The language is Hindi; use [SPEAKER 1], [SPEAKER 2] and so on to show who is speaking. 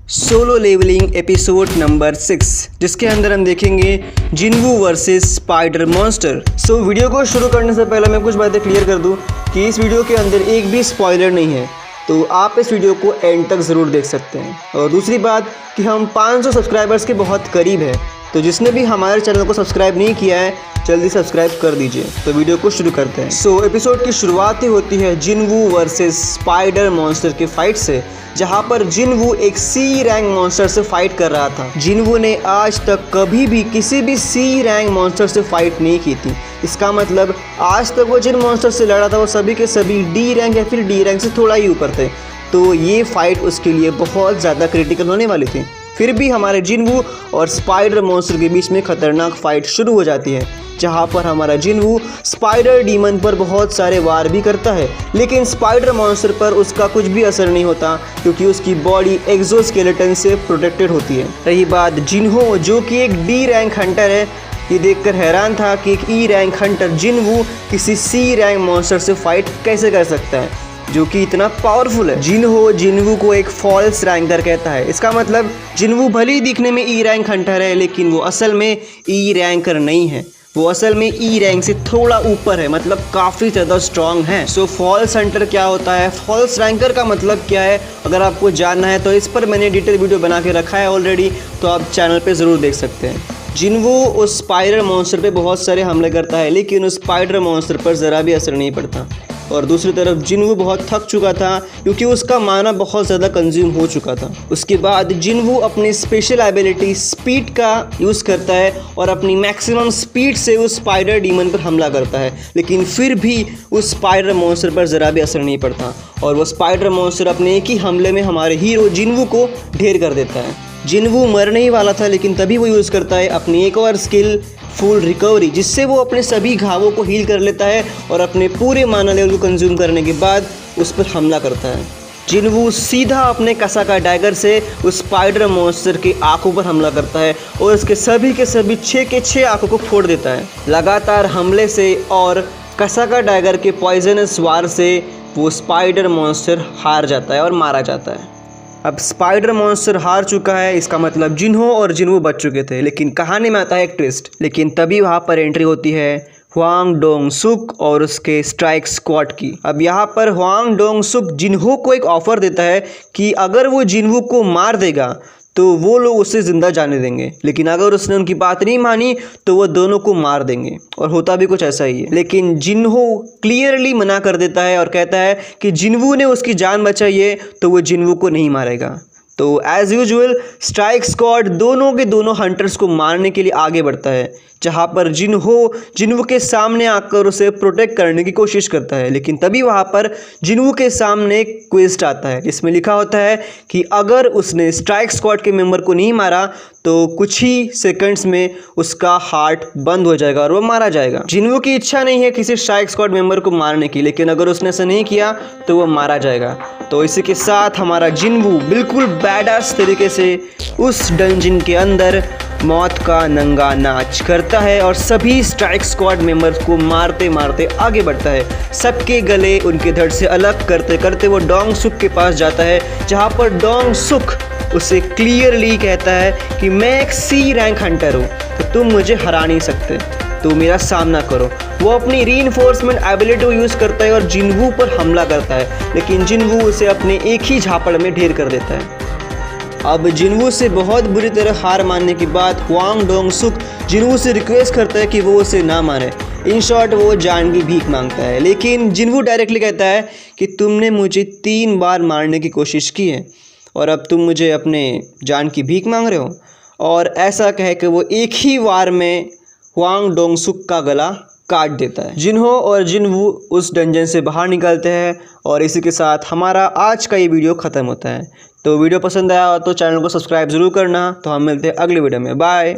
[SPEAKER 1] सोलो लेवलिंग एपिसोड नंबर 6, जिसके अंदर हम देखेंगे जिनवू versus spider monster. So video को शुरू करने से पहले मैं कुछ बातें क्लियर कर दूं कि इस वीडियो के अंदर एक भी स्पॉइलर नहीं है, तो आप इस वीडियो को एंड तक ज़रूर देख सकते हैं। और दूसरी बात कि हम 500 सब्सक्राइबर्स के बहुत करीब है, तो जिसने भी हमारे चैनल को सब्सक्राइब नहीं किया है जल्दी सब्सक्राइब कर दीजिए। तो वीडियो को शुरू करते हैं। सो एपिसोड की शुरुआत ही होती है जिनवू वर्सेस स्पाइडर मॉन्स्टर के फाइट से, जहां पर जिनवू एक सी रैंक मॉन्स्टर से फाइट कर रहा था। जिनवू ने आज तक कभी भी किसी भी सी रैंक मॉन्स्टर से फाइट नहीं की थी। इसका मतलब आज तक वो जिन मॉन्स्टर से लड़ा था वो सभी के सभी डी रैंक या फिर डी रैंक से थोड़ा ही ऊपर थे, तो ये फाइट उसके लिए बहुत ज़्यादा क्रिटिकल होने वाली थी। फिर भी हमारे जिनवू और स्पाइडर मॉन्स्टर के बीच में खतरनाक फाइट शुरू हो जाती है, जहां पर हमारा जिनवू स्पाइडर डीमन पर बहुत सारे वार भी करता है, लेकिन स्पाइडर मॉन्स्टर पर उसका कुछ भी असर नहीं होता क्योंकि उसकी बॉडी एक्सोस्केलेटन से प्रोटेक्टेड होती है। रही बात जिन्हो, जो कि एक डी रैंक हंटर है, ये देखकर हैरान था कि एक ई रैंक हंटर जिनवू किसी सी रैंक मॉन्स्टर से फाइट कैसे कर सकता है जो कि इतना पावरफुल है। जिनवू को एक फॉल्स रैंकर कहता है। इसका मतलब जिनवू भले ही दिखने में ई रैंक हंटर है, लेकिन वो असल में ई रैंकर नहीं है। वो असल में ई रैंक से थोड़ा ऊपर है, मतलब काफ़ी ज़्यादा स्ट्रॉन्ग है। सो फॉल्स हंटर क्या होता है, फॉल्स रैंकर का मतलब क्या है, अगर आपको जानना है तो इस पर मैंने डिटेल वीडियो बना के रखा है ऑलरेडी, तो आप चैनल पे ज़रूर देख सकते हैं। जिनवू उस स्पाइडर मॉन्स्टर पे बहुत सारे हमले करता है, लेकिन उस स्पाइडर मॉन्स्टर पर ज़रा भी असर नहीं पड़ता। और दूसरी तरफ जिनवू बहुत थक चुका था क्योंकि उसका माना बहुत ज़्यादा कंज्यूम हो चुका था। उसके बाद जिनवू अपनी स्पेशल एबिलिटी स्पीड का यूज़ करता है और अपनी मैक्सिमम स्पीड से उस स्पाइडर डीमन पर हमला करता है, लेकिन फिर भी उस स्पाइडर मॉन्स्टर पर ज़रा भी असर नहीं पड़ता और वो स्पाइडर मॉन्स्टर अपने एक ही हमले में हमारे हीरो जिनवू को ढेर कर देता है। जिनवू मरने ही वाला था, लेकिन तभी वो यूज़ करता है अपनी एक और स्किल फुल रिकवरी, जिससे वो अपने सभी घावों को हील कर लेता है और अपने पूरे माना लेवल को कंज्यूम करने के बाद उस पर हमला करता है। जिनवू सीधा अपने कसाका डैगर से उस स्पाइडर मॉन्स्टर की आंखों पर हमला करता है और उसके सभी के सभी 6 के 6 आंखों को फोड़ देता है। लगातार हमले से और कसाका डैगर के पॉइजनस वार से वो स्पाइडर मॉन्स्टर हार जाता है और मारा जाता है। अब स्पाइडर मॉन्स्टर हार चुका है, इसका मतलब जिन्हो और जिनवू बच चुके थे, लेकिन कहानी में आता है एक ट्विस्ट। लेकिन तभी वहाँ पर एंट्री होती है हुआंग डोंग सुक और उसके स्ट्राइक स्क्वाड की। अब यहाँ पर हुआंग डोंग सुक जिन्हो को एक ऑफर देता है कि अगर वो जिनवू को मार देगा तो वो लोग उसे ज़िंदा जाने देंगे, लेकिन अगर उसने उनकी बात नहीं मानी तो वो दोनों को मार देंगे। और होता भी कुछ ऐसा ही है, लेकिन जिन्हो क्लियरली मना कर देता है और कहता है कि जिनवू ने उसकी जान बचाई है तो वो जिनवू को नहीं मारेगा। तो एज़ यूजुअल स्ट्राइक स्क्वाड दोनों के दोनों हंटर्स को मारने के लिए आगे बढ़ता है, जहां पर जिनवू के सामने आकर उसे प्रोटेक्ट करने की कोशिश करता है। लेकिन तभी वहां पर जिनवू के सामने एक क्वेस्ट आता है जिसमें लिखा होता है कि अगर उसने स्ट्राइक स्क्वाड के मेंबर को नहीं मारा तो कुछ ही सेकंड्स में उसका हार्ट बंद हो जाएगा और वो मारा जाएगा। जिनवू की इच्छा नहीं है किसी स्ट्राइक स्क्वाड मेंबर को मारने की, लेकिन अगर उसने ऐसा नहीं किया तो वो मारा जाएगा। तो इसी के साथ हमारा जिनवू बिल्कुल बैडआस तरीके से उस डंजन के अंदर मौत का नंगा नाच करता है और सभी स्ट्राइक स्क्वाड मेंबर्स को मारते मारते आगे बढ़ता है। सबके गले उनके धड़ से अलग करते करते वो डोंग सुक के पास जाता है, जहां पर डोंग सुक उसे क्लियरली कहता है कि मैं एक सी रैंक हंटर हूँ, तो तुम मुझे हरा नहीं सकते, तो मेरा सामना करो। वो अपनी रीइंफोर्समेंट एबिलिटी को यूज़ करता है और जिनवू पर हमला करता है, लेकिन जिनवू उसे अपने एक ही झापड़ में ढेर कर देता है। अब जिनवू से बहुत बुरी तरह हार मानने के बाद हुआंग डोंग सुक जिनवू से रिक्वेस्ट करता है कि वो उसे ना मारे। इन शॉर्ट वो जान की भीख मांगता है, लेकिन जिनवू डायरेक्टली कहता है कि तुमने मुझे 3 बार मारने की कोशिश की है और अब तुम मुझे अपने जान की भीख मांग रहे हो। और ऐसा कह के वो एक ही वार में हुआंग डोंग सुक का गला काट देता है। जिन्हो और जिनवू उस डंजन से बाहर निकलते हैं और इसी के साथ हमारा आज का ये वीडियो ख़त्म होता है। तो वीडियो पसंद आया तो चैनल को सब्सक्राइब ज़रूर करना। तो हम मिलते हैं अगले वीडियो में। बाय।